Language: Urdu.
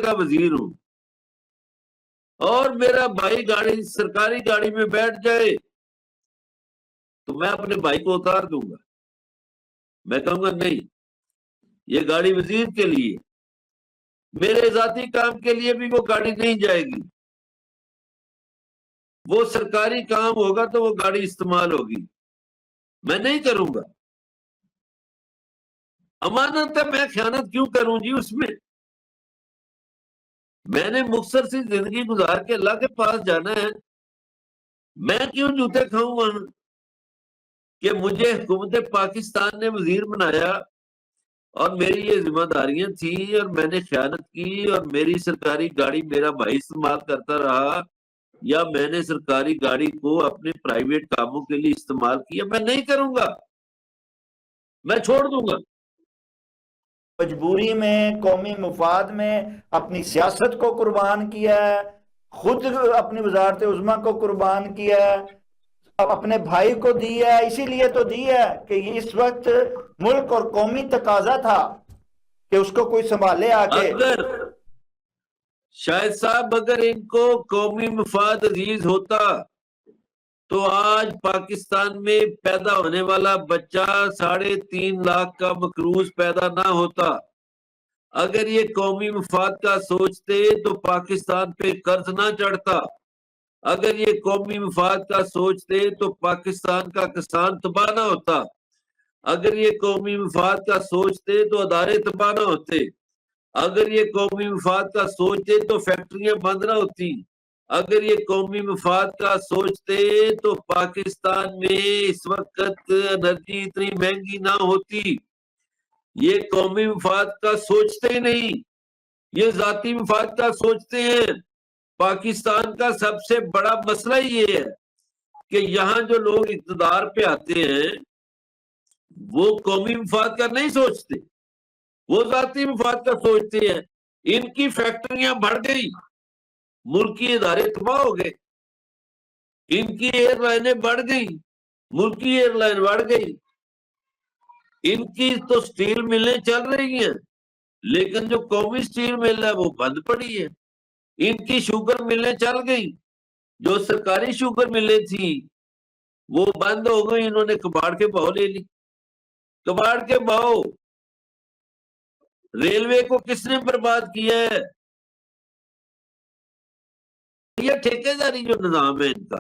کا وزیر ہوں اور میرا بھائی گاڑی سرکاری گاڑی میں بیٹھ جائے تو میں اپنے بھائی کو اتار دوں گا. میں کہوں گا نہیں، یہ گاڑی وزیر کے لیے، میرے ذاتی کام کے لیے بھی وہ گاڑی نہیں جائے گی. وہ سرکاری کام ہوگا تو وہ گاڑی استعمال ہوگی. میں نہیں کروں گا. امانت ہے، میں خیانت کیوں کروں جی اس میں؟ میں نے مختصر سی زندگی گزار کے اللہ کے پاس جانا ہے. میں کیوں جوتے کھاؤں وہاں کہ مجھے حکومت پاکستان نے وزیر بنایا اور میری یہ ذمہ داریاں تھیں اور میں نے خیانت کی اور میری سرکاری گاڑی میرا بھائی استعمال کرتا رہا یا میں نے سرکاری گاڑی کو اپنے پرائیویٹ کاموں کے لیے استعمال کیا. میں نہیں کروں گا، میں چھوڑ دوں گا. مجبوری میں، قومی مفاد میں اپنی سیاست کو قربان کیا ہے، خود اپنی وزارت عظمیٰ کو قربان کیا ہے، اب اپنے بھائی کو دی ہے. اسی لیے تو دی ہے کہ یہ اس وقت ملک اور قومی تقاضا تھا کہ اس کو کوئی سنبھالے آ کے. اگر شاہد صاحب اگر ان کو قومی مفاد عزیز ہوتا تو آج پاکستان میں پیدا ہونے والا بچہ 3.5 لاکھ کا مقروض پیدا نہ ہوتا. اگر یہ قومی مفاد کا سوچتے تو پاکستان پہ قرض نہ چڑھتا. اگر یہ قومی مفاد کا سوچتے تو پاکستان کا کسان تباہ نہ ہوتا. اگر یہ قومی مفاد کا سوچتے تو ادارے تباہ نہ ہوتے. اگر یہ قومی مفاد کا سوچتے تو فیکٹریاں بند نہ ہوتی. اگر یہ قومی مفاد کا سوچتے تو پاکستان میں اس وقت انرجی اتنی مہنگی نہ ہوتی. یہ قومی مفاد کا سوچتے ہی نہیں، یہ ذاتی مفاد کا سوچتے ہیں. پاکستان کا سب سے بڑا مسئلہ یہ ہے کہ یہاں جو لوگ اقتدار پہ آتے ہیں وہ قومی مفاد کا نہیں سوچتے، وہ ذاتی مفاد کا سوچتے ہیں. ان کی فیکٹریاں بڑھ گئی، ملکی ادارے تباہ ہو گئے. ان کی ایئر لائنیں بڑھ گئی، ملکی ایئر لائن بڑھ گئی. ان کی تو سٹیل ملیں چل رہی ہیں لیکن جو قومی سٹیل مل ہے وہ بند پڑی ہے. ان کی شوگر ملیں چل گئی، جو سرکاری شوگر ملیں تھی وہ بند ہو گئی. انہوں نے کباڑ کے بھاؤ لے لی. کباڑ کے بھاؤ. ریلوے کو کس نے برباد کیا ہے؟ یہ ٹھیکیداری جو نظام ہے ان کا.